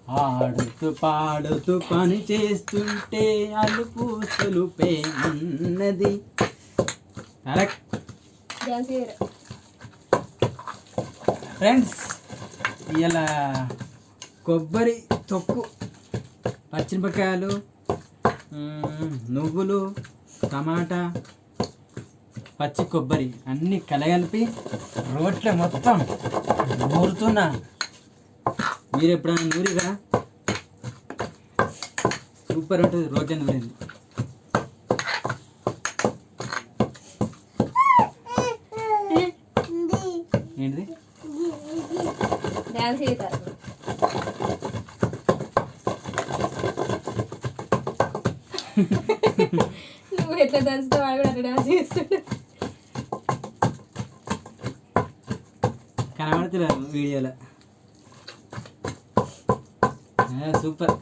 ఆడుతూ పాడుతూ పని చేస్తుంటే అలుపు సులుపే ఉన్నది. ఫ్రెండ్స్, ఇలా కొబ్బరి తొక్కు, పచ్చిమిరపకాయలు, నువ్వులు, టమాటా, పచ్చి కొబ్బరి అన్నీ కలగలిపి రోట్లో మొత్తం నూరుతున్నా. మీరు ఎప్పుడైనా నూరిగా? సూపర్ ఉంటుంది రోట్లో నూరింది. ఏంటిది? డ్యాన్స్ చేస్తారు. నువ్వు ఎట్లా దంచుతావు వాడు కూడా అట్లా డ్యాన్స్ చేస్తాడు. కనబడుతున్నారు వీడియోలో. సూపర్.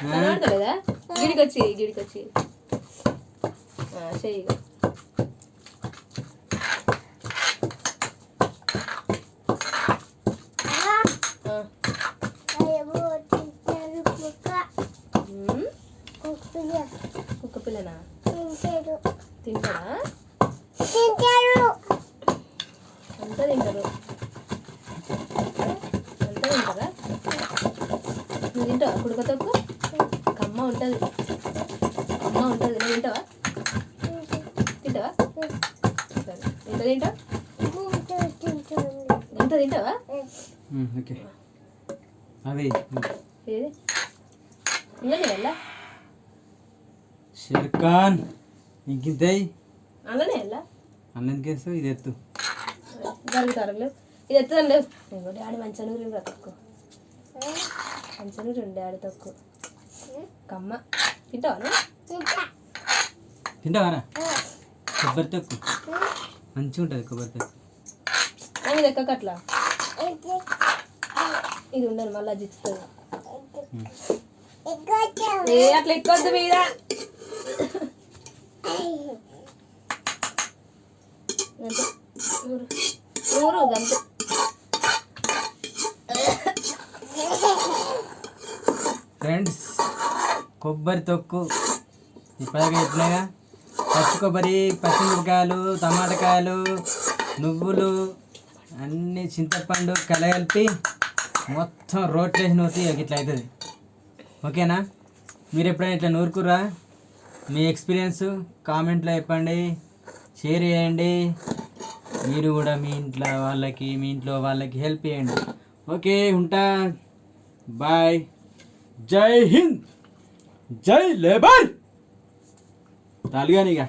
కనబడతలేదా? గిడికొచ్చి చెయ్యి. కుక్క పిల్లనా? తింటాడా? అంతా తింటారు. తింటారా? నువ్వు తింటావా? కుడుక తొక్కు కమ్మ ఉంటుంది. నువ్వు తింటావా? సరే, ఎంత తింటావా? ఓకే. అవి ఏది ఇంకా వెళ్ళా షెర్ఖాన్ ఇంకింతాయి అలానే వెళ్ళా అన్నందుకు వేస్తావు. ఇది ఎత్తు జరుగుతారు. ఇది ఎత్తుదండి. డాడీ మంచనూరు తక్కువ, మంచనూరు డాడీ తక్కువ. కమ్మ తింటావా? తింటావారా? కొబ్బరి తొక్కు మంచిగా ఉంటుంది. కొబ్బరి తొక్కు ఇది ఎక్కక అట్లా ఇది ఉండదు, మళ్ళీ జిచ్చుతుంది. అట్లా ఎక్కొద్దు మీద. ఊరు గంతే. ఫ్రెండ్స్, కొబ్బరి తొక్కు ఇప్పటికే చెప్పినాగా. పచ్చి కొబ్బరి, పచ్చిమిరపకాయలు, టమాటకాయలు, నువ్వులు, అన్నీ చింతపండు కలగలిపి మొత్తం రోట్లేసి నూతి ఇట్లా అవుతుంది. ఓకేనా? మీరు ఎప్పుడైనా ఇట్లా నూరుకురా? మీ ఎక్స్పీరియన్స్ కామెంట్లో చెప్పండి, షేర్ చేయండి. మీరు కూడా మీ ఇంట్లో వాళ్ళకి హెల్ప్ చేయండి. ఓకే, ఉంటా. బాయ్. జై హింద్, జై లేబర్. తాలుగానిగా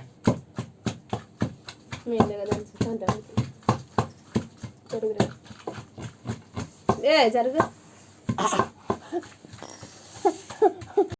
జరుగు.